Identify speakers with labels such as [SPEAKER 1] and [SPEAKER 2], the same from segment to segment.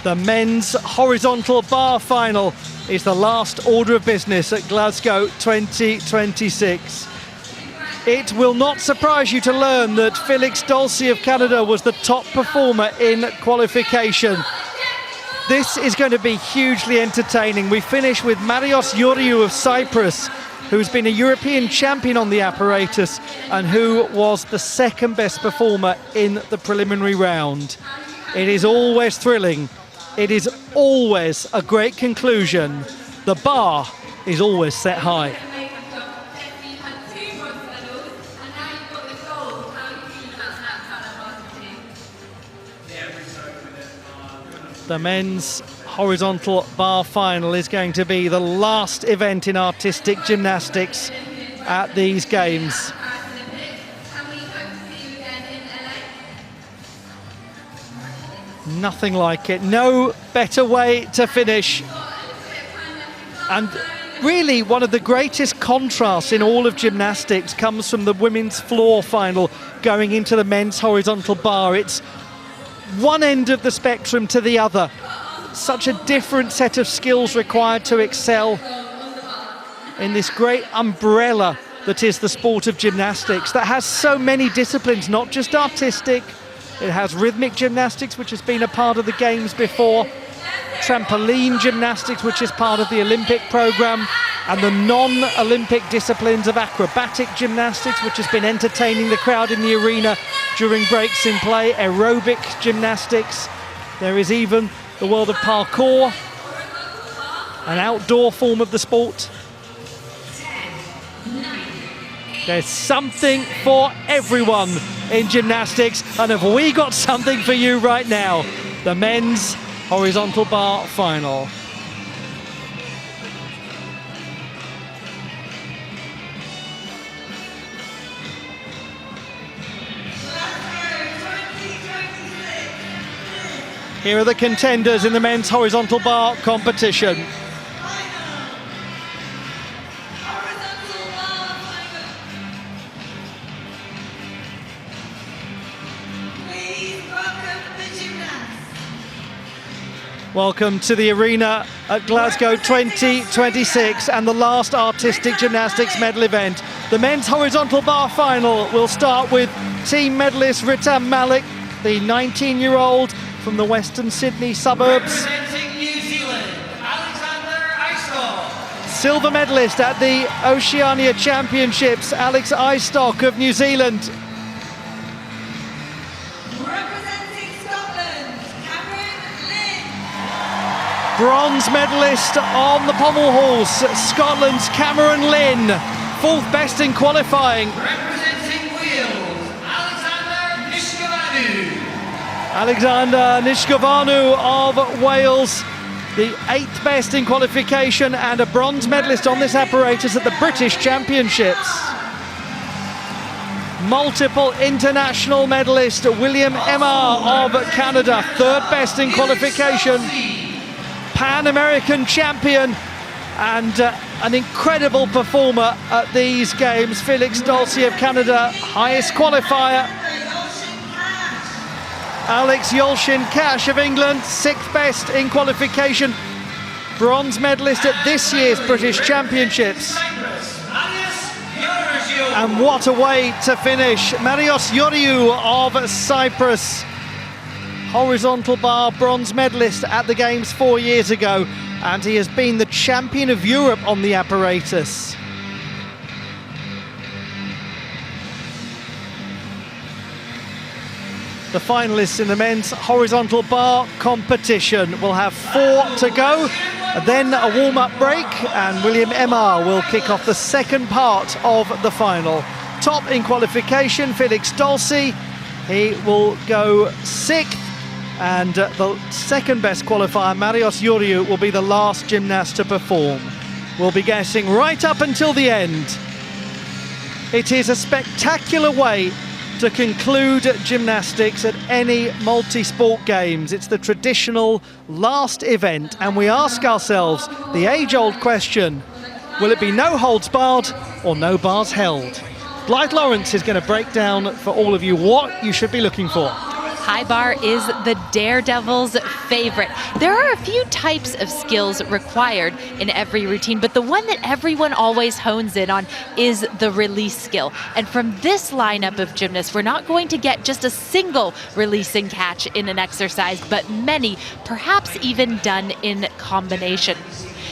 [SPEAKER 1] The men's horizontal bar final is the last order of business at Glasgow 2026. It will not surprise you to learn that Félix Dolci of Canada was the top performer in qualification. This is going to be hugely entertaining. We finish with Marios Ioriou of Cyprus, who's been a European champion on the apparatus and who was the second best performer in the preliminary round. It is always thrilling. It is always a great conclusion. The bar is always set high. The men's horizontal bar final is going to be the last event in artistic gymnastics at these games. Nothing like it. No better way to finish. And really one of the greatest contrasts in all of gymnastics comes from the women's floor final going into the men's horizontal bar. It's one end of the spectrum to the other. Such a different set of skills required to excel in this great umbrella that is the sport of gymnastics, that has so many disciplines, not just artistic. It has rhythmic gymnastics, which has been a part of the games before, trampoline gymnastics, which is part of the Olympic program, and the non-Olympic disciplines of acrobatic gymnastics, which has been entertaining the crowd in the arena during breaks in play, aerobic gymnastics. There is even the world of parkour, an outdoor form of the sport. There's something for everyone in gymnastics, and have we got something for you right now? The men's horizontal bar final. Here are the contenders in the men's horizontal bar competition. Welcome to the arena at Glasgow 2026 and the last artistic gymnastics medal event. The men's horizontal bar final will start with team medalist Ritam Malik, the 19-year-old from the Western Sydney suburbs.
[SPEAKER 2] Representing New Zealand, Alexander Eistock.
[SPEAKER 1] Silver medalist at the Oceania Championships, Alex Eistock of New Zealand. Bronze medalist on the pommel horse, Scotland's Cameron Lynn, fourth best in qualifying.
[SPEAKER 2] Representing Wales, Alexander Nishkavanu.
[SPEAKER 1] Alexander Nishkavanu of Wales, the eighth best in qualification and a bronze medalist on this apparatus at the British Championships. Multiple international medalist William Emma of Canada, third best in qualification. Pan-American champion and an incredible performer at these games. Félix Dolci of Canada, highest qualifier. Alex Yolchin-Cash of England, sixth best in qualification. Bronze medalist at this year's British Championships. And what a way to finish. Marios Ioriou of Cyprus, horizontal bar bronze medalist at the Games 4 years ago, and he has been the champion of Europe on the apparatus. The finalists in the men's horizontal bar competition will have 4 to go, then a warm-up break, and William Emma will kick off the second part of the final. Top in qualification, Félix Dolci. He will go 6th. And the second best qualifier, Marios Ioriou, will be the last gymnast to perform. We'll be guessing right up until the end. It is a spectacular way to conclude gymnastics at any multi-sport games. It's the traditional last event, and we ask ourselves the age-old question, will it be no holds barred or no bars held? Blythe Lawrence is going to break down for all of you what you should be looking for.
[SPEAKER 3] high bar is the daredevil's favorite. There are a few types of skills required in every routine, but the one that everyone always hones in on is the release skill. And from this lineup of gymnasts, we're not going to get just a single release and catch in an exercise, but many, perhaps even done in combination.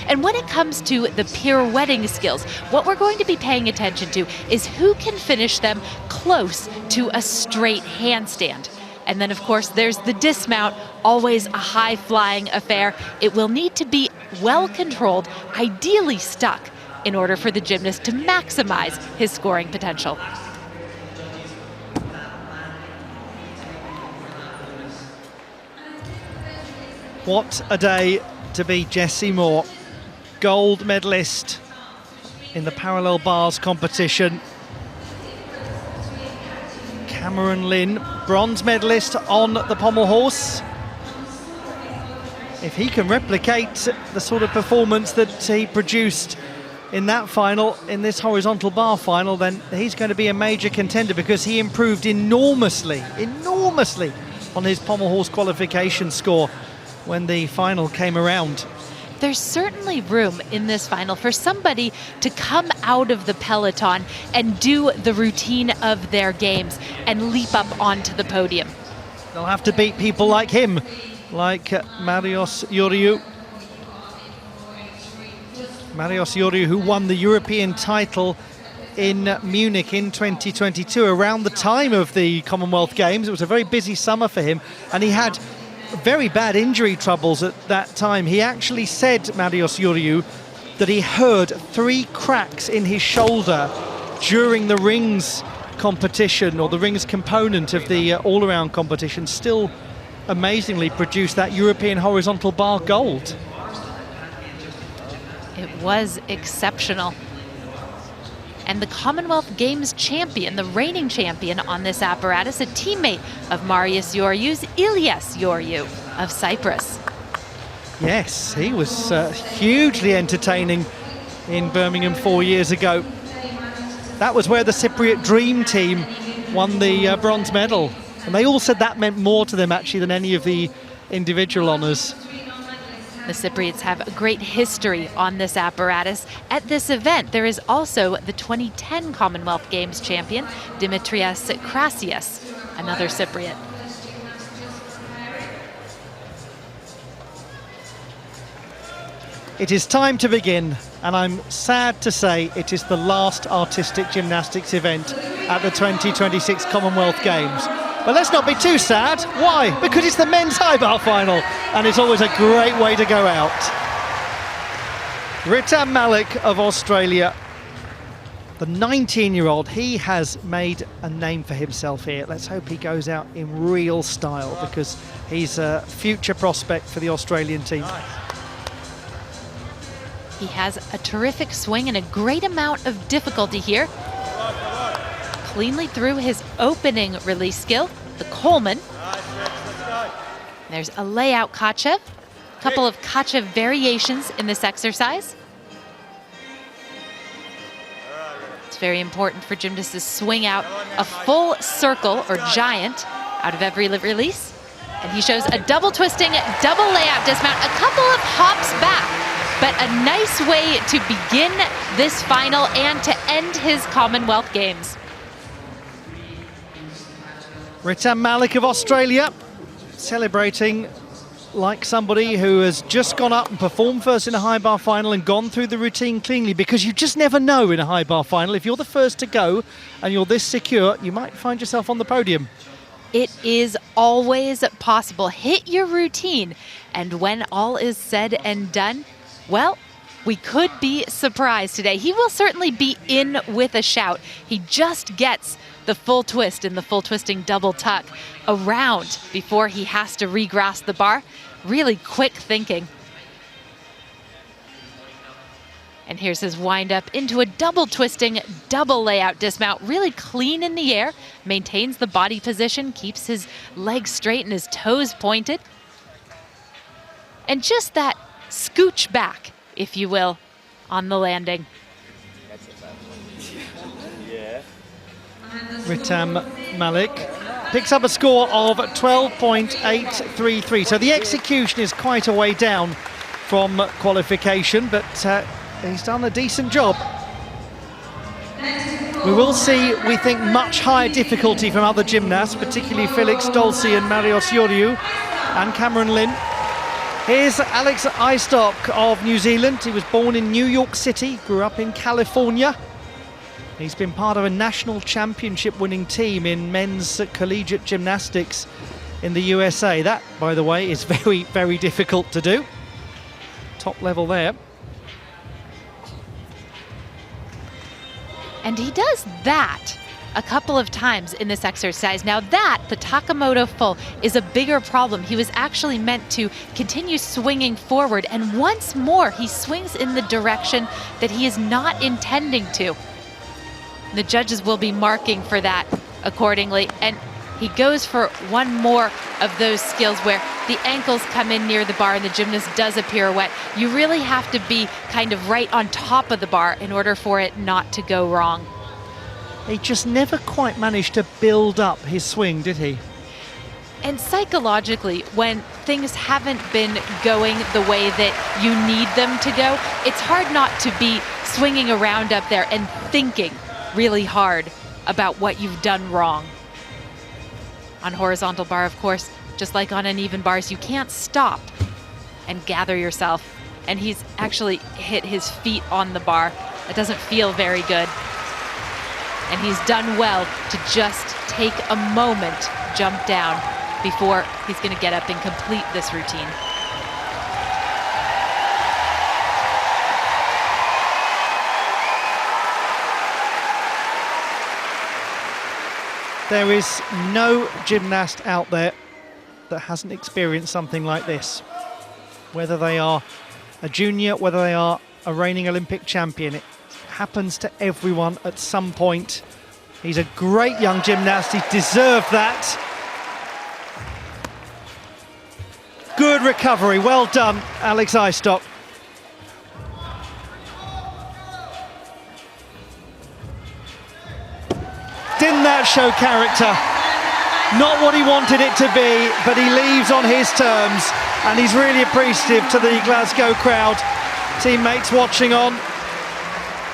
[SPEAKER 3] And when it comes to the pirouetting skills, what we're going to be paying attention to is who can finish them close to a straight handstand. And then, of course, there's the dismount, always a high-flying affair. It will need to be well-controlled, ideally stuck, in order for the gymnast to maximize his scoring potential.
[SPEAKER 1] What a day to be Jessie Moore, gold medalist in the parallel bars competition. Cameron Lynn, bronze medalist on the pommel horse. If he can replicate the sort of performance that he produced in that final, in this horizontal bar final, then he's going to be a major contender, because he improved enormously on his pommel horse qualification score when the final came around.
[SPEAKER 3] There's certainly room in this final for somebody to come out of the peloton and do the routine of their games and leap up onto the podium.
[SPEAKER 1] They'll have to beat people like him, like Marios Ioriu. Marios Ioriu, who won the European title in Munich in 2022, around the time of the Commonwealth Games. It was a very busy summer for him, and he had very bad injury troubles at that time. He actually said, Marios Ioriu, that he heard 3 cracks in his shoulder during the rings competition, or the rings component of the all-around competition. Still amazingly produced that European horizontal bar gold.
[SPEAKER 3] It was exceptional. And the Commonwealth Games champion, the reigning champion on this apparatus, a teammate of Marius Ioriu's, Ilias Ioriu of Cyprus.
[SPEAKER 1] Yes, he was hugely entertaining in Birmingham 4 years ago. That was where the Cypriot Dream Team won the bronze medal. And they all said that meant more to them, actually, than any of the individual honours.
[SPEAKER 3] The Cypriots have a great history on this apparatus. At this event, there is also the 2010 Commonwealth Games champion, Dimitrios Krasias, another Cypriot.
[SPEAKER 1] It is time to begin, and I'm sad to say it is the last artistic gymnastics event at the 2026 Commonwealth Games. But let's not be too sad. Why? Because it's the men's high bar final, and it's always a great way to go out. Ritam Malik of Australia, the 19-year-old, he has made a name for himself here. Let's hope he goes out in real style, because he's a future prospect for the Australian team.
[SPEAKER 3] He has a terrific swing and a great amount of difficulty here. Cleanly through his opening release skill, the Coleman. There's a layout Kachev, a couple of Kachev variations in this exercise. It's very important for gymnasts to swing out a full circle or giant out of every release. And he shows a double twisting, double layout dismount, a couple of hops back, but a nice way to begin this final and to end his Commonwealth Games.
[SPEAKER 1] Ritam Malik of Australia, celebrating like somebody who has just gone up and performed first in a high bar final and gone through the routine cleanly, because you just never know in a high bar final. If you're the first to go and you're this secure, you might find yourself on the podium.
[SPEAKER 3] It is always possible. Hit your routine, and when all is said and done, well, we could be surprised today. He will certainly be in with a shout. He just gets the full twist and the full twisting double tuck around before he has to regrasp the bar. Really quick thinking. And here's his wind up into a double twisting, double layout dismount, really clean in the air, maintains the body position, keeps his legs straight and his toes pointed. And just that scooch back, if you will, on the landing.
[SPEAKER 1] Ritam Malik picks up a score of 12.833. So the execution is quite a way down from qualification, but he's done a decent job. We will see, we think, much higher difficulty from other gymnasts, particularly Felix Dolci and Marios Ioriu and Cameron Lynn. Here's Alex Eistock of New Zealand. He was born in New York City, grew up in California. He's been part of a national championship winning team in men's collegiate gymnastics in the USA. That, by the way, is very, very difficult to do. Top level there.
[SPEAKER 3] And he does that a couple of times in this exercise. Now that, the Takamoto full, is a bigger problem. He was actually meant to continue swinging forward, and once more he swings in the direction that he is not intending to. The judges will be marking for that accordingly, and he goes for one more of those skills where the ankles come in near the bar and the gymnast does a pirouette. You really have to be kind of right on top of the bar in order for it not to go wrong.
[SPEAKER 1] He just never quite managed to build up his swing, did he?
[SPEAKER 3] And psychologically, when things haven't been going the way that you need them to go, it's hard not to be swinging around up there and thinking really hard about what you've done wrong. On horizontal bar, of course, just like on uneven bars, you can't stop and gather yourself. And he's actually hit his feet on the bar. It doesn't feel very good. And he's done well to just take a moment, jump down, before he's going to get up and complete this routine.
[SPEAKER 1] There is no gymnast out there that hasn't experienced something like this. Whether they are a junior, whether they are a reigning Olympic champion, it happens to everyone at some point. He's a great young gymnast, he deserved that. Good recovery, well done, Alex Eistock. Didn't that show character? Not what he wanted it to be, but he leaves on his terms, and he's really appreciative to the Glasgow crowd, teammates watching on,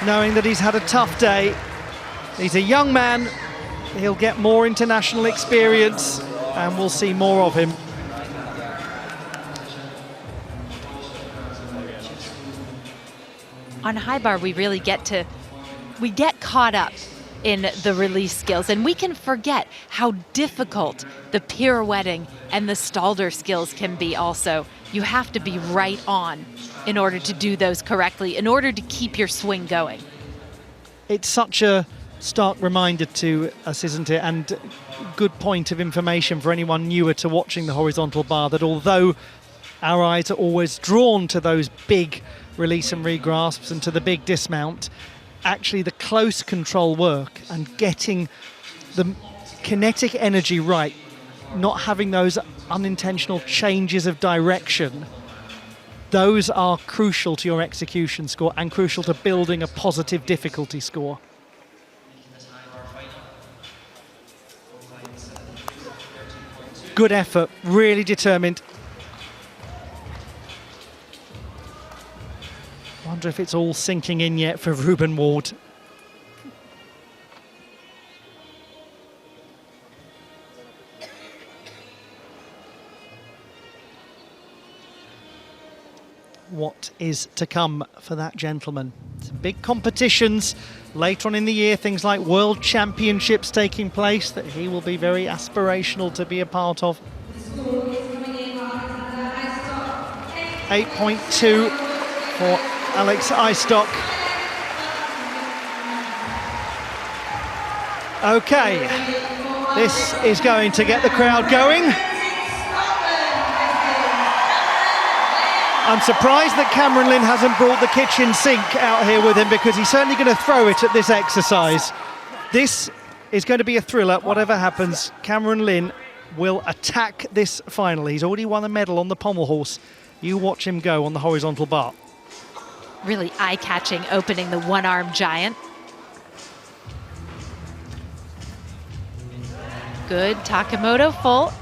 [SPEAKER 1] knowing that he's had a tough day. He's a young man, he'll get more international experience, and we'll see more of him.
[SPEAKER 3] On high bar, we really get caught up in the release skills, and we can forget how difficult the pirouetting and the Stalder skills can be also. You have to be right on in order to do those correctly, in order to keep your swing going.
[SPEAKER 1] It's such a stark reminder to us, isn't it, and good point of information for anyone newer to watching the horizontal bar, that although our eyes are always drawn to those big release and regrasps and to the big dismount, actually the close control work and getting the kinetic energy right, not having those unintentional changes of direction, those are crucial to your execution score and crucial to building a positive difficulty score. Good effort, really determined. Wonder if it's all sinking in yet for Ruben Ward. What is to come for that gentleman? Some big competitions later on in the year, things like World Championships taking place that he will be very aspirational to be a part of. 8.2 for Alex Eistock. Okay, this is going to get the crowd going. I'm surprised that Cameron Lynn hasn't brought the kitchen sink out here with him, because he's certainly going to throw it at this exercise. This is going to be a thriller, whatever happens. Cameron Lynn will attack this final. He's already won a medal on the pommel horse. You watch him go on the horizontal bar.
[SPEAKER 3] Really eye-catching opening, the one-arm giant. Good Takemoto full.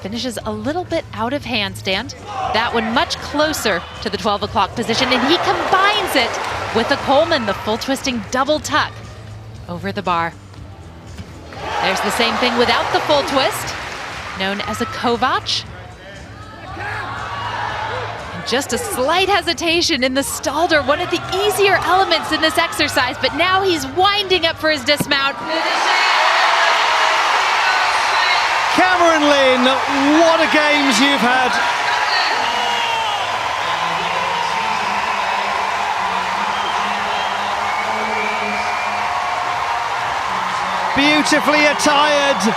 [SPEAKER 3] Finishes a little bit out of handstand. That one much closer to the 12 o'clock position, and he combines it with a Coleman, the full twisting double tuck over the bar. There's the same thing without the full twist, known as a Kovac. And just a slight hesitation in the Stalder, one of the easier elements in this exercise, but now he's winding up for his dismount.
[SPEAKER 1] Cameron Lynn, what a games you've had. Beautifully attired.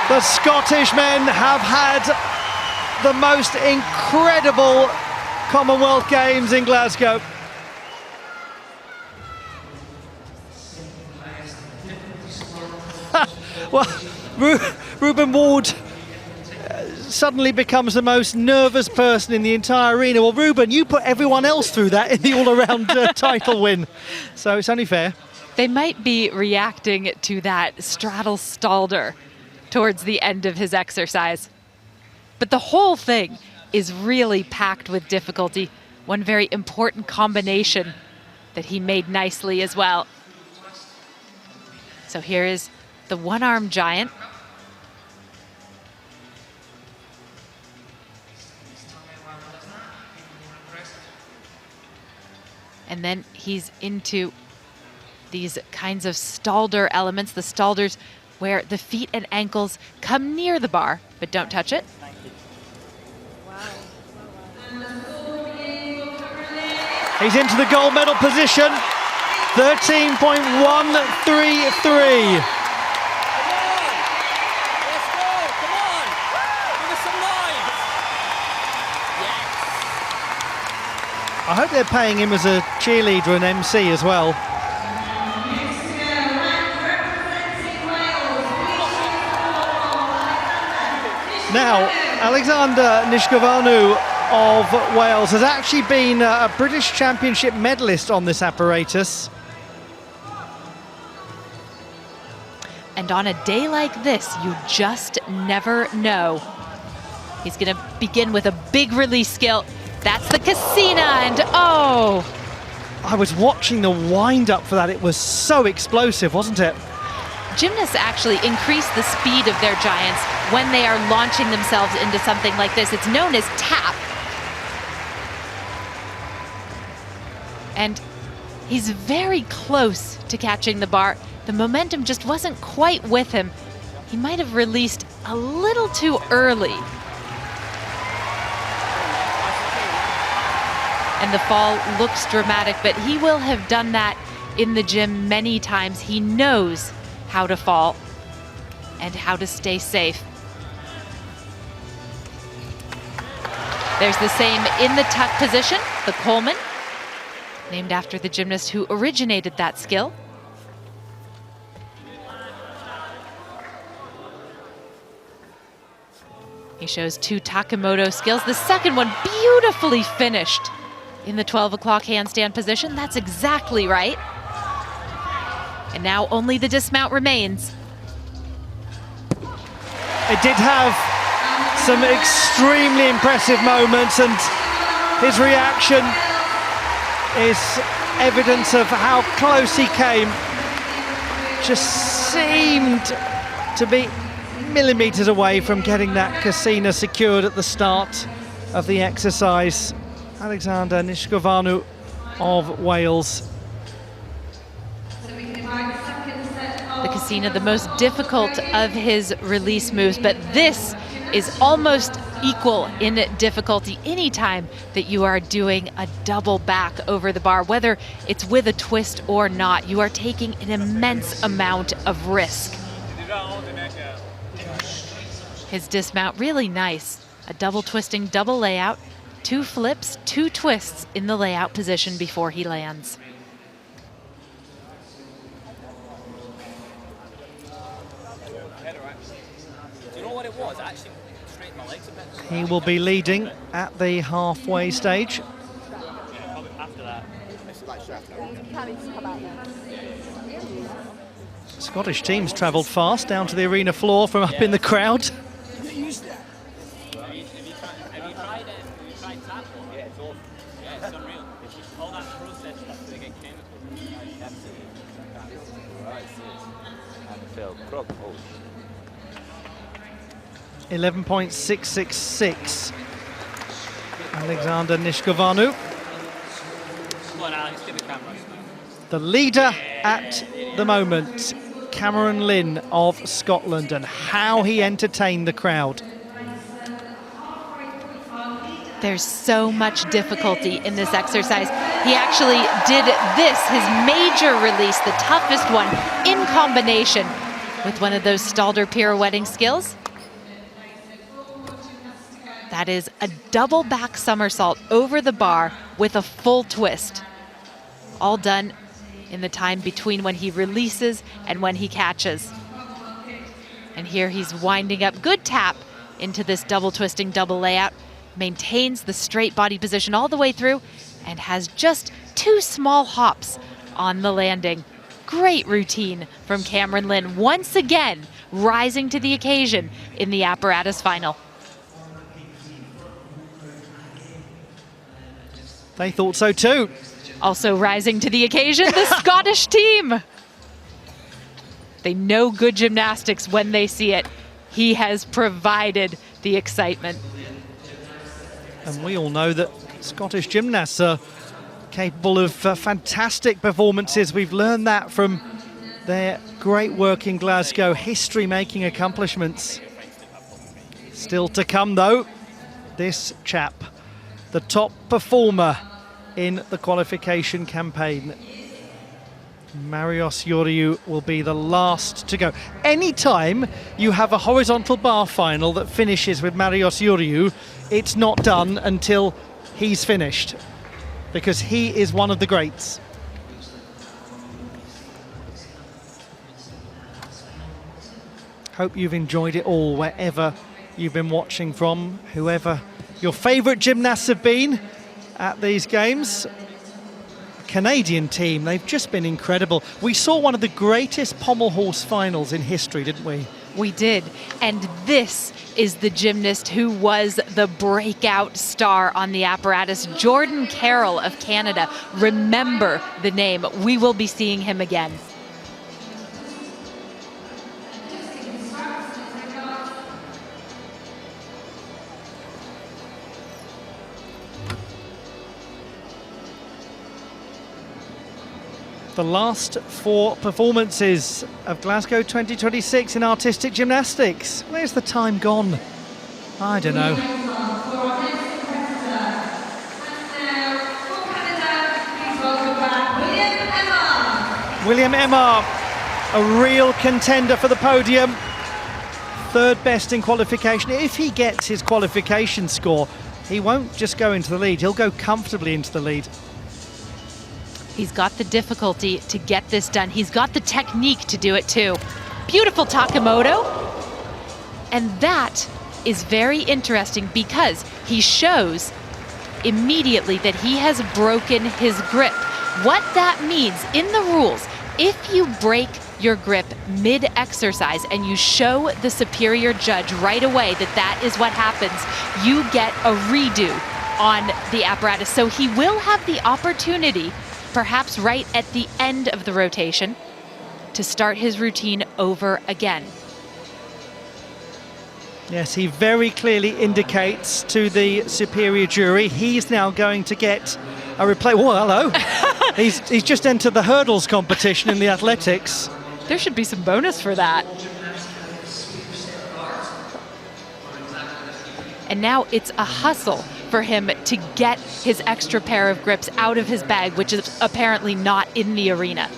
[SPEAKER 1] The Scottish men have had the most incredible Commonwealth Games in Glasgow. Well, Ruben Ward suddenly becomes the most nervous person in the entire arena. Well, Ruben, you put everyone else through that in the all-around title win, so it's only fair.
[SPEAKER 3] They might be reacting to that straddle Stalder towards the end of his exercise. But the whole thing is really packed with difficulty. One very important combination that he made nicely as well. So here is the one-arm giant. And then he's into these kinds of Stalder elements, the Stalders where the feet and ankles come near the bar, but don't touch it.
[SPEAKER 1] He's into the gold medal position, 13.133. I hope they're paying him as a cheerleader and MC as well. Now, Alexander Nishkovanou of Wales has actually been a British Championship medalist on this apparatus.
[SPEAKER 3] And on a day like this, you just never know. He's going to begin with a big release skill. That's the Casina, and oh!
[SPEAKER 1] I was watching the wind-up for that. It was so explosive, wasn't it?
[SPEAKER 3] Gymnasts actually increase the speed of their giants when they are launching themselves into something like this. It's known as tap. And he's very close to catching the bar. The momentum just wasn't quite with him. He might have released a little too early. And the fall looks dramatic, but he will have done that in the gym many times. He knows how to fall and how to stay safe. There's the same in the tuck position, the Coleman, named after the gymnast who originated that skill. He shows two Takemoto skills. The second one beautifully finished in the 12 o'clock handstand position. That's exactly right. And now only the dismount remains.
[SPEAKER 1] It did have some extremely impressive moments, and his reaction is evidence of how close he came. Just seemed to be millimeters away from getting that Casina secured at the start of the exercise. Alexander Nishkovanou of Wales.
[SPEAKER 3] The Casina, the most difficult of his release moves, but this is almost equal in difficulty anytime that you are doing a double back over the bar, whether it's with a twist or not. You are taking an immense amount of risk. His dismount, really nice. A double twisting, double layout, 2 flips, 2 twists in the layout position before he lands.
[SPEAKER 1] He will be leading at the halfway stage. Scottish team's travelled fast down to the arena floor from up in the crowd.
[SPEAKER 4] Have you tried tackle? Yeah, it's awful. Yeah, it's unreal. It's just all that process stuff to get chemicals. Absolutely. Right, and Phil Crook.
[SPEAKER 1] 11.666. Alexander Nishkovanou,
[SPEAKER 4] Come on, Alex, get the camera.
[SPEAKER 1] the leader at the moment, Cameron Lynn of Scotland, and how he entertained the crowd.
[SPEAKER 3] There's so much difficulty in this exercise. He actually did this, his major release, the toughest one, in combination with one of those Stalder pirouetting skills. That is a double back somersault over the bar with a full twist. All done in the time between when he releases and when he catches. And here he's winding up, good tap into this double twisting double layout, maintains the straight body position all the way through and has just 2 small hops on the landing. Great routine from Cameron Lynn, once again rising to the occasion in the apparatus final.
[SPEAKER 1] They thought so too.
[SPEAKER 3] Also rising to the occasion, the Scottish team. They know good gymnastics when they see it. He has provided the excitement.
[SPEAKER 1] And we all know that Scottish gymnasts are capable of fantastic performances. We've learned that from their great work in Glasgow, history-making accomplishments. Still to come though, this chap, the top performer in the qualification campaign. Marios Ioriu will be the last to go. Anytime you have a horizontal bar final that finishes with Marios Ioriu, it's not done until he's finished, because he is one of the greats. Hope you've enjoyed it all, wherever you've been watching from, whoever your favourite gymnasts have been at these games. Canadian team, they've just been incredible. We saw one of the greatest pommel horse finals in history, didn't we?
[SPEAKER 3] We did, and this is the gymnast who was the breakout star on the apparatus, Jordan Carroll of Canada. Remember the name. We will be seeing him again.
[SPEAKER 1] The last 4 performances of Glasgow 2026 in artistic gymnastics. Where's the time gone? I don't know. William Emma, a real contender for the podium. 3rd best in qualification. If he gets his qualification score, he won't just go into the lead, he'll go comfortably into the lead.
[SPEAKER 3] He's got the difficulty to get this done. He's got the technique to do it too. Beautiful Takamoto. And that is very interesting because he shows immediately that he has broken his grip. What that means in the rules, if you break your grip mid-exercise and you show the superior judge right away that that is what happens, you get a redo on the apparatus. So he will have the opportunity, perhaps right at the end of the rotation, to start his routine over again.
[SPEAKER 1] Yes, he very clearly indicates to the superior jury he's now going to get a replay. Oh, hello. he's just entered the hurdles competition in the athletics.
[SPEAKER 3] There should be some bonus for that. And now it's a hustle for him to get his extra pair of grips out of his bag, which is apparently not in the arena.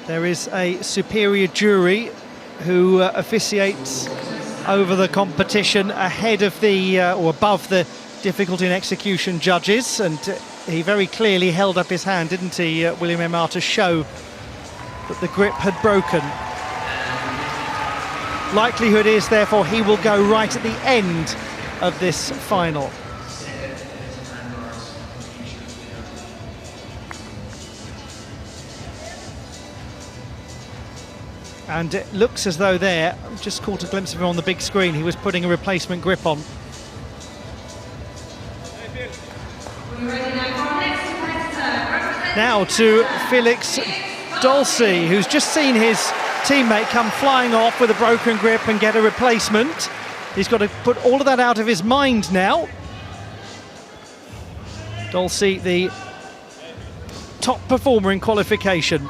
[SPEAKER 1] There is a superior jury who officiates over the competition ahead of the, or above the difficulty and execution judges, and he very clearly held up his hand, didn't he, William Emma, to show that the grip had broken. Likelihood is, therefore, he will go right at the end of this final. And it looks as though there, just caught a glimpse of him on the big screen, he was putting a replacement grip on. Now to Felix Dolce, who's just seen his teammate come flying off with a broken grip and get a replacement. He's got to put all of that out of his mind now. Dolce, the top performer in qualification.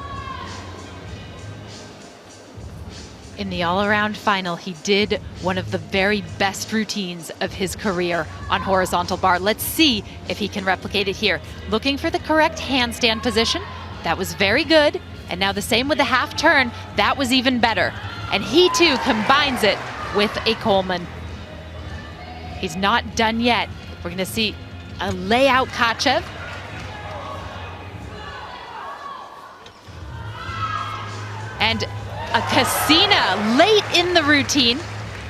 [SPEAKER 3] In the all-around final, he did one of the very best routines of his career on horizontal bar. Let's see if he can replicate it here. Looking for the correct handstand position. That was very good. And now the same with the half turn. That was even better. And he too combines it with a Coleman. He's not done yet. We're gonna see a layout Kachev. And a Casina late in the routine,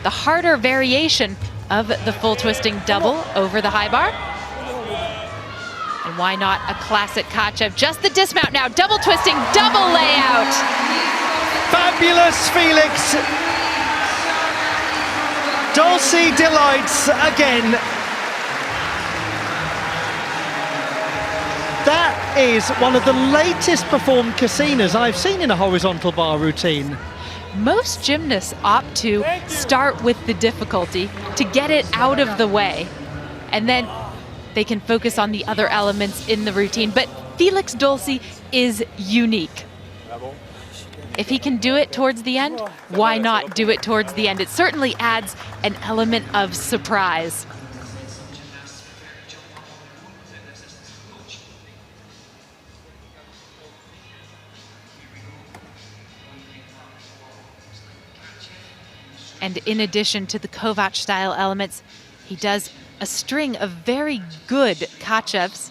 [SPEAKER 3] the harder variation of the full twisting double over the high bar. And why not a classic Kachev? Just the dismount now, double twisting, double layout.
[SPEAKER 1] Fabulous Felix. Dolce delights again. That is one of the latest performed Casinas I've seen in a horizontal bar routine.
[SPEAKER 3] Most gymnasts opt to start with the difficulty to get it out of the way, and then they can focus on the other elements in the routine. But Felix Dolce is unique. If he can do it towards the end, why not do it towards the end? It certainly adds an element of surprise. And in addition to the Kovac style elements, he does a string of very good Kachevs.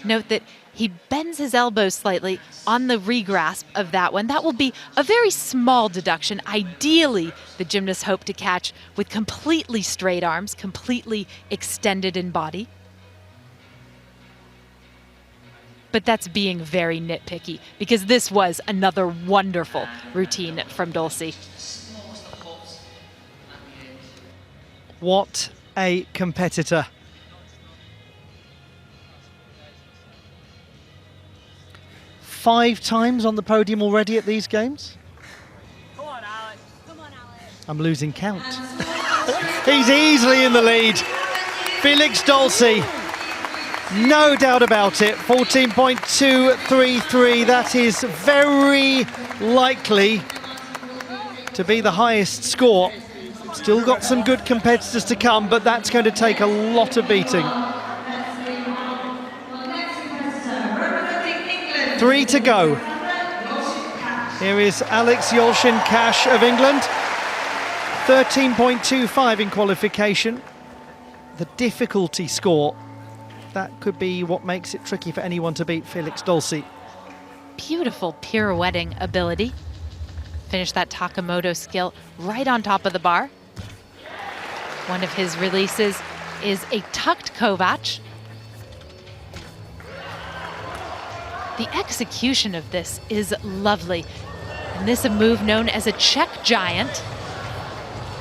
[SPEAKER 3] Note that he bends his elbows slightly on the regrasp of that one. That will be a very small deduction. Ideally, the gymnasts hope to catch with completely straight arms, completely extended in body. But that's being very nitpicky, because this was another wonderful routine from Dolce.
[SPEAKER 1] What a competitor. Five times on the podium already at these games.
[SPEAKER 4] Come on, Alex. Come on, Alex.
[SPEAKER 1] I'm losing count. He's easily in the lead. Felix Dolce, no doubt about it, 14.233. That is very likely to be the highest score. Still got some good competitors to come, but that's going to take a lot of beating. 3 to go. Here is Alex Yolshin-Cash of England. 13.25 in qualification. The difficulty score, that could be what makes it tricky for anyone to beat Felix Dolce.
[SPEAKER 3] Beautiful pirouetting ability. Finish that Takamoto skill right on top of the bar. One of his releases is a tucked Kovac. The execution of this is lovely. And this is a move known as a Czech giant.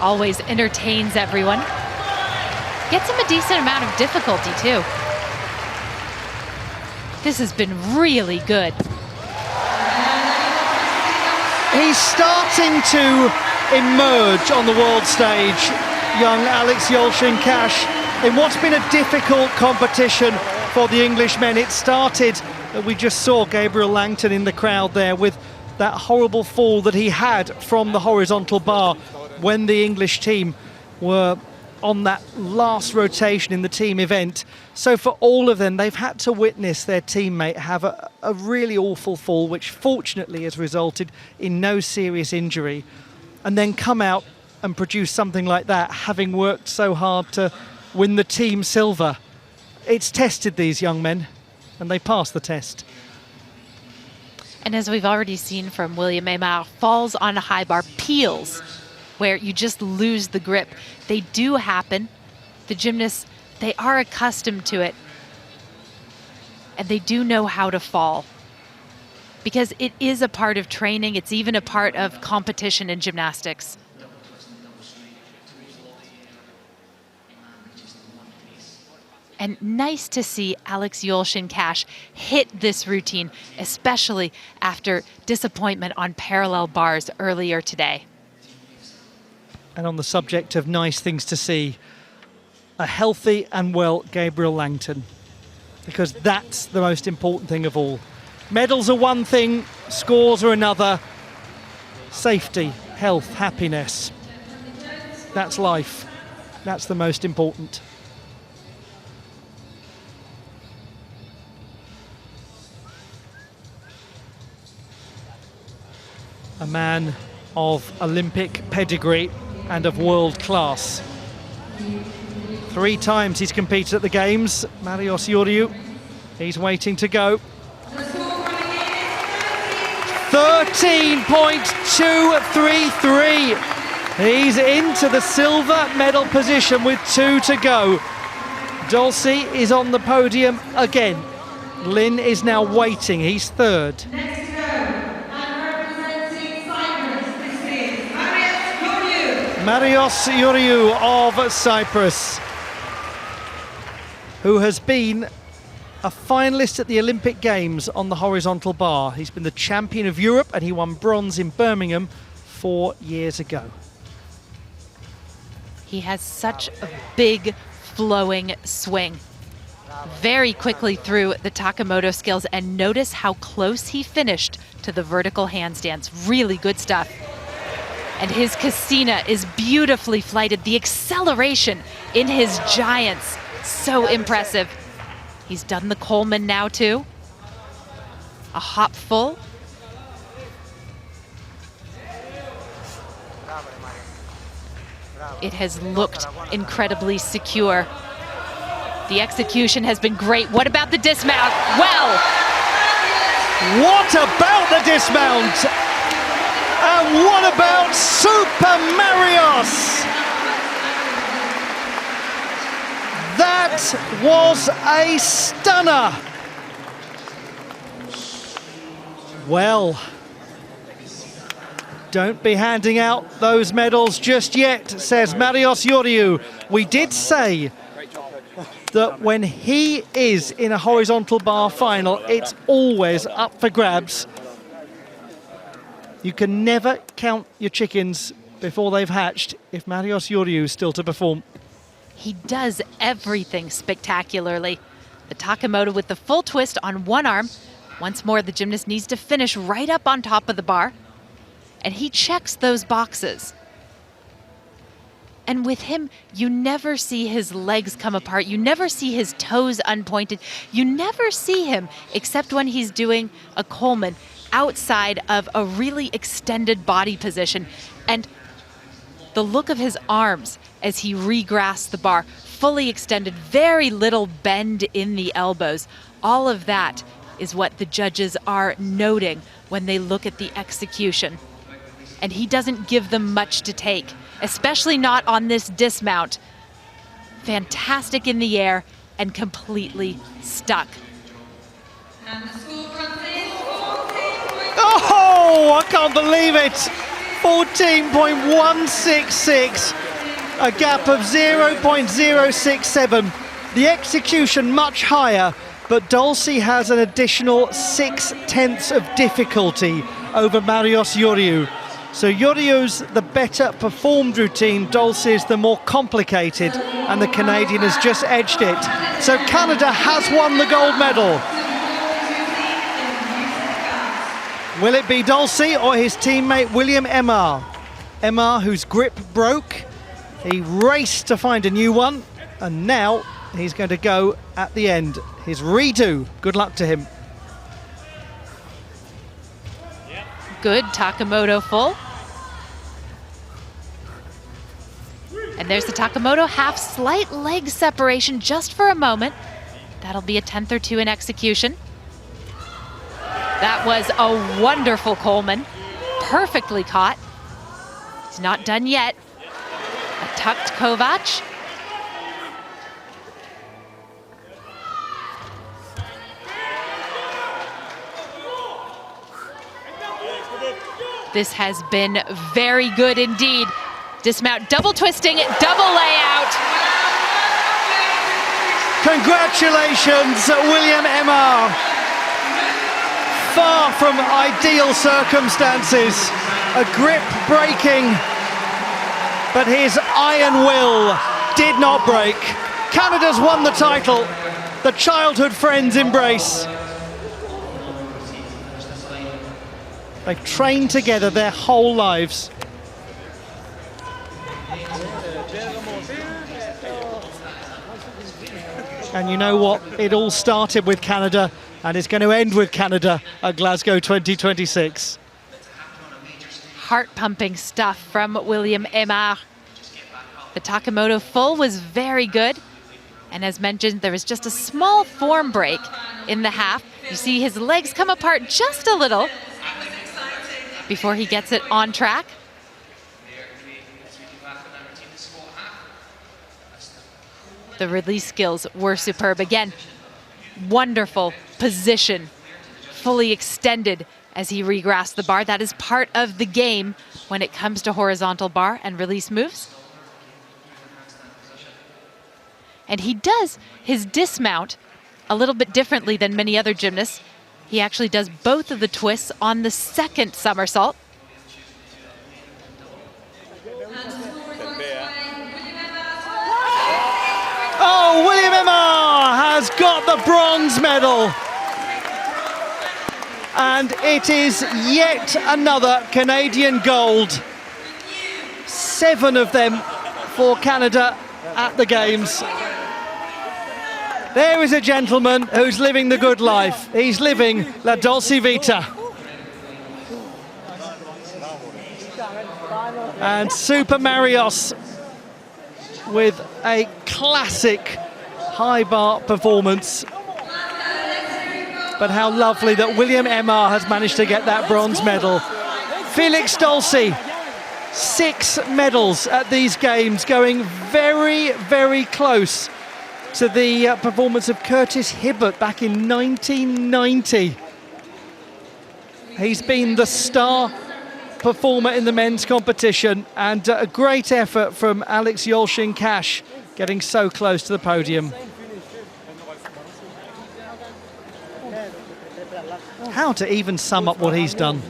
[SPEAKER 3] Always entertains everyone. Gets him a decent amount of difficulty too. This has been really good.
[SPEAKER 1] He's starting to emerge on the world stage, young Alex Yolshin-Cash, in what's been a difficult competition for the Englishmen. It started, we just saw Gabriel Langton in the crowd there with that horrible fall that he had from the horizontal bar when the English team were on that last rotation in the team event. So for all of them, they've had to witness their teammate have a really awful fall, which fortunately has resulted in no serious injury, and then come out and produce something like that, having worked so hard to win the team silver. It's tested these young men, and they passed the test.
[SPEAKER 3] And as we've already seen from William Aymar, falls on a high bar, peels, where you just lose the grip. They do happen. The gymnasts, they are accustomed to it, and they do know how to fall. because it is a part of training. It's even a part of competition in gymnastics. And nice to see Alex Yolshin-Cash hit this routine, especially after disappointment on parallel bars earlier today.
[SPEAKER 1] And on the subject of nice things to see, a healthy and well Gabriel Langton, because that's the most important thing of all. Medals are one thing, scores are another. Safety, health, happiness. That's life. That's the most important. A man of Olympic pedigree and of world class. 3 times he's competed at the Games, Marios Ioriu. He's waiting to go. 13.233. He's into the silver medal position with 2 to go. Dulcie is on the podium again. Lynn is now waiting. He's 3rd. Marios Ioriu of Cyprus, who has been a finalist at the Olympic Games on the horizontal bar. He's been the champion of Europe and he won bronze in Birmingham 4 years ago.
[SPEAKER 3] He has such a big flowing swing. Very quickly through the Takamoto skills, and notice how close he finished to the vertical handstands. Really good stuff. And his Cassina is beautifully flighted. The acceleration in his giants, so impressive. He's done the Coleman now too. A hop full. It has looked incredibly secure. The execution has been great. What about the dismount? Well,
[SPEAKER 1] what about the dismount? And what about Super Marios? That was a stunner. Well, don't be handing out those medals just yet, says Marios Ioriu. We did say that when he is in a horizontal bar final, it's always up for grabs. You can never count your chickens before they've hatched if Marios Ioriu is still to perform.
[SPEAKER 3] He does everything spectacularly. The Takamoto with the full twist on one arm. Once more, the gymnast needs to finish right up on top of the bar. And he checks those boxes. And with him, you never see his legs come apart. You never see his toes unpointed. You never see him, except when he's doing a Coleman, outside of a really extended body position. And the look of his arms as he regrasps the bar, fully extended, very little bend in the elbows. All of that is what the judges are noting when they look at the execution. And he doesn't give them much to take, especially not on this dismount. Fantastic in the air and completely stuck.
[SPEAKER 1] Oh, I can't believe it. 14.166, a gap of 0.067. The execution much higher, but Dulcie has an additional 6/10 of difficulty over Marios Ioriu. So Ioriu's the better performed routine, Dulcie's the more complicated, and the Canadian has just edged it. So Canada has won the gold medal. Will it be Dulcie or his teammate William Emar? Emar, whose grip broke, he raced to find a new one, and now he's going to go at the end. His redo. Good luck to him.
[SPEAKER 3] Good Takamoto full. And there's the Takamoto half, slight leg separation just for a moment. That'll be a 10th or 2 in execution. That was a wonderful Coleman, perfectly caught. He's not done yet. A tucked Kovac. This has been very good indeed. Dismount, double twisting, double layout.
[SPEAKER 1] Congratulations, William Emar. Far from ideal circumstances, a grip breaking, but his iron will did not break. Canada's won the title. The childhood friends embrace. They've trained together their whole lives. And you know what? It all started with Canada, and it's going to end with Canada at Glasgow 2026.
[SPEAKER 3] Heart-pumping stuff from William Emar. The Takamoto full was very good. And as mentioned, there was just a small form break in the half. You see his legs come apart just a little before he gets it on track. The release skills were superb. Again, wonderful position, fully extended as he regrasped the bar. That is part of the game when it comes to horizontal bar and release moves. And he does his dismount a little bit differently than many other gymnasts. He actually does both of the twists on the second somersault.
[SPEAKER 1] Oh, William Emar has got the bronze medal. And it is yet another Canadian gold. 7 of them for Canada at the Games. There is a gentleman who's living the good life. He's living la dolce vita. And Super Marios with a classic high bar performance. But how lovely that William Emar has managed to get that bronze medal. Felix Dolce, 6 medals at these Games, going very, very close to the performance of Curtis Hibbert back in 1990. He's been the star performer in the men's competition, and a great effort from Alex Yolshin-Cash, getting so close to the podium. How to even sum up what he's done?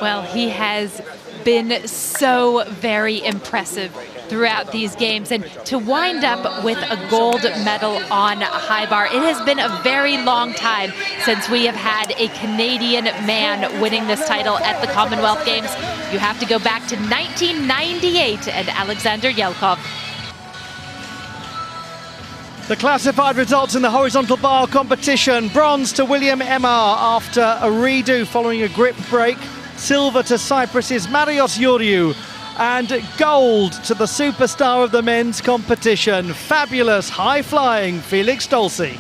[SPEAKER 3] Well, he has been so very impressive throughout these Games, and to wind up with a gold medal on high bar. It has been a very long time since we have had a Canadian man winning this title at the Commonwealth Games. You have to go back to 1998 and Alexander Yelkov.
[SPEAKER 1] The classified results in the horizontal bar competition: bronze to William Emar after a redo following a grip break, silver to Cyprus's Marios Yuriu, and gold to the superstar of the men's competition, fabulous high-flying Felix Dolce.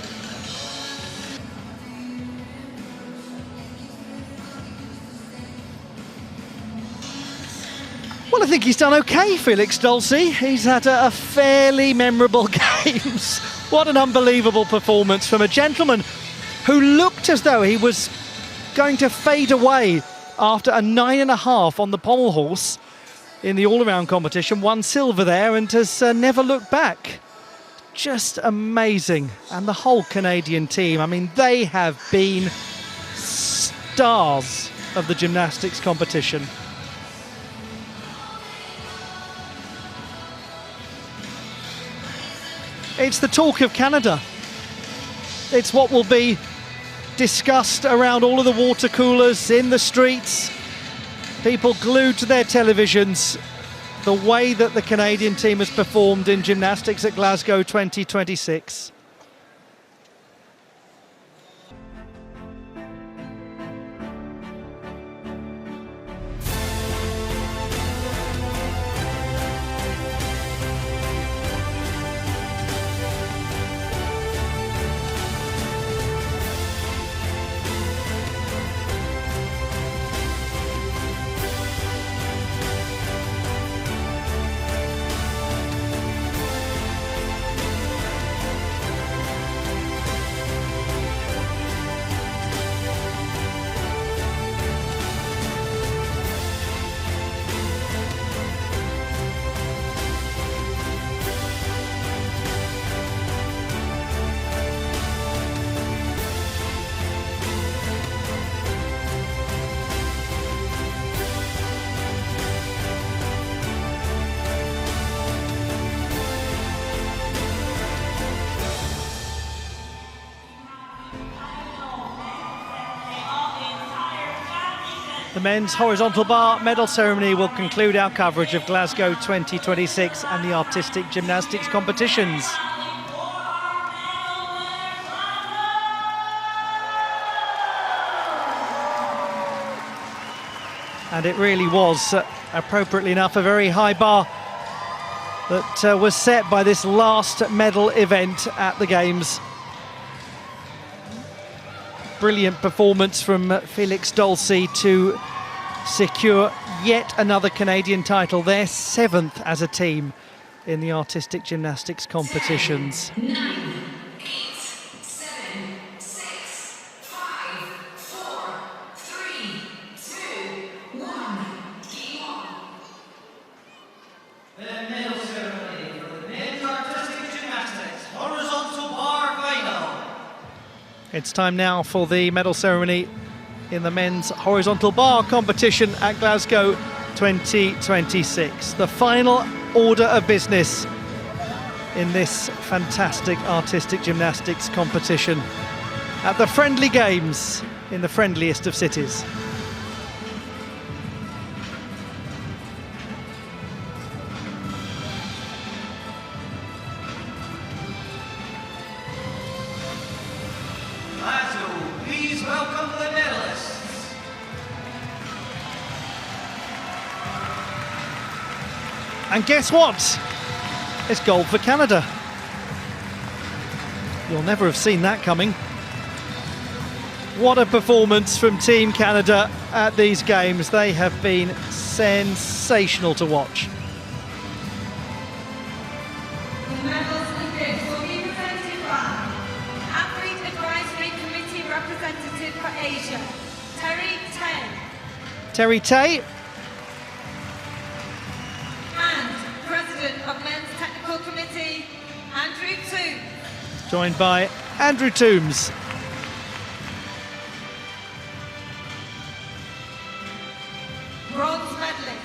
[SPEAKER 1] Well, I think he's done okay, Felix Dolce. He's had a fairly memorable Games. What an unbelievable performance from a gentleman who looked as though he was going to fade away after a 9.5 on the pommel horse in the all-around competition. Won silver there and has never looked back. Just amazing. And the whole Canadian team, I mean, they have been stars of the gymnastics competition. It's the talk of Canada. It's what will be discussed around all of the water coolers, in the streets, people glued to their televisions. The way that the Canadian team has performed in gymnastics at Glasgow 2026. The men's horizontal bar medal ceremony will conclude our coverage of Glasgow 2026 and the artistic gymnastics competitions. And it really was, appropriately enough, a very high bar that was set by this last medal event at the Games. Brilliant performance from Felix Dulcie to secure yet another Canadian title, their 7th as a team in the artistic gymnastics competitions.
[SPEAKER 5] 10, 9, 8, 7, 6, 5, 4, 3, 2, 1. Game on.
[SPEAKER 2] The medal ceremony for the men's artistic gymnastics horizontal bar final.
[SPEAKER 1] It's time now for the medal ceremony in the men's horizontal bar competition at Glasgow 2026. The final order of business in this fantastic artistic gymnastics competition at the Friendly Games in the friendliest of cities.
[SPEAKER 2] Glasgow, please welcome the medalists.
[SPEAKER 1] And guess what? It's gold for Canada. You'll never have seen that coming. What a performance from Team Canada at these games. They have been sensational to watch.
[SPEAKER 6] The medals and gifts will be presented by Athlete Advisory Committee Representative for Asia, Terry Tay,
[SPEAKER 1] Terry Tay,
[SPEAKER 6] and President of Men's Technical Committee, Andrew Toome.
[SPEAKER 1] joined by Andrew Toombs.
[SPEAKER 6] Bronze medalist,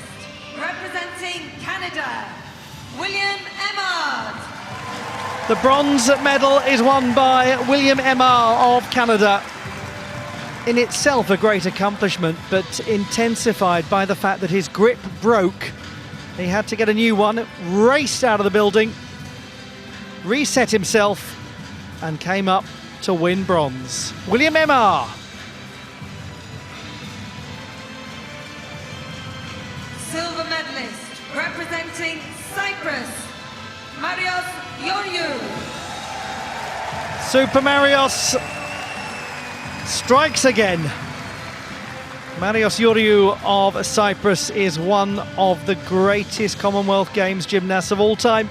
[SPEAKER 6] representing Canada, William Emmard.
[SPEAKER 1] The bronze medal is won by William Emmard of Canada. In itself a great accomplishment, but intensified by the fact that his grip broke. He had to get a new one, raced out of the building, reset himself, and came up to win bronze. William Emmard.
[SPEAKER 6] Silver medalist, representing Cyprus, Marios Ioriou.
[SPEAKER 1] Super Marios strikes again. Marios Ioriou of Cyprus is one of the greatest Commonwealth Games gymnasts of all time.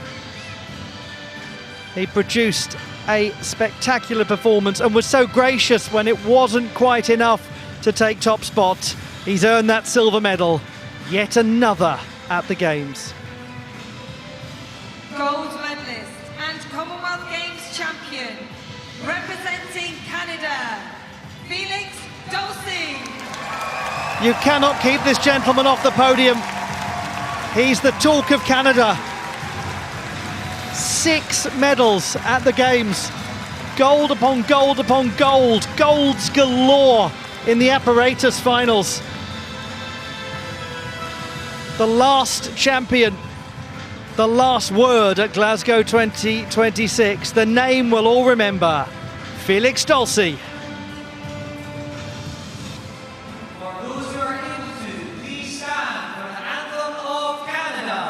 [SPEAKER 1] He produced a spectacular performance and was so gracious when it wasn't quite enough to take top spot. He's earned that silver medal, yet another at the Games.
[SPEAKER 6] Gold medalist and Commonwealth Games champion, representing Canada, Felix Dulcie.
[SPEAKER 1] You cannot keep this gentleman off the podium. He's the talk of Canada. 6 medals at the Games. Gold upon gold upon gold. Golds galore in the apparatus finals. The last champion, the last word at Glasgow 2026. The name we'll all remember, Felix Dulcie.
[SPEAKER 2] For those who are able to, please stand for the anthem of Canada.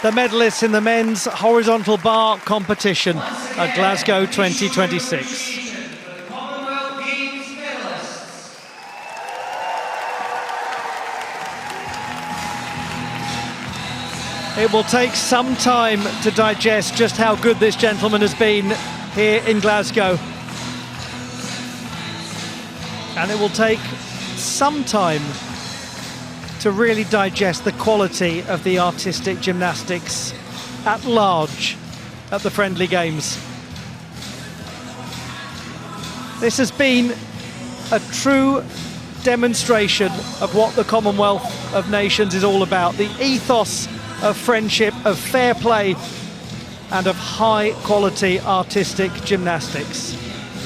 [SPEAKER 1] the medalists in the men's horizontal bar competition at Glasgow 2026.
[SPEAKER 2] For the Commonwealth Games medalists.
[SPEAKER 1] It will take some time to digest just how good this gentleman has been here in Glasgow. And it will take some time to really digest the quality of the artistic gymnastics at large at the Friendly Games. This has been a true demonstration of what the Commonwealth of Nations is all about. The ethos of friendship, of fair play, and of high quality artistic gymnastics.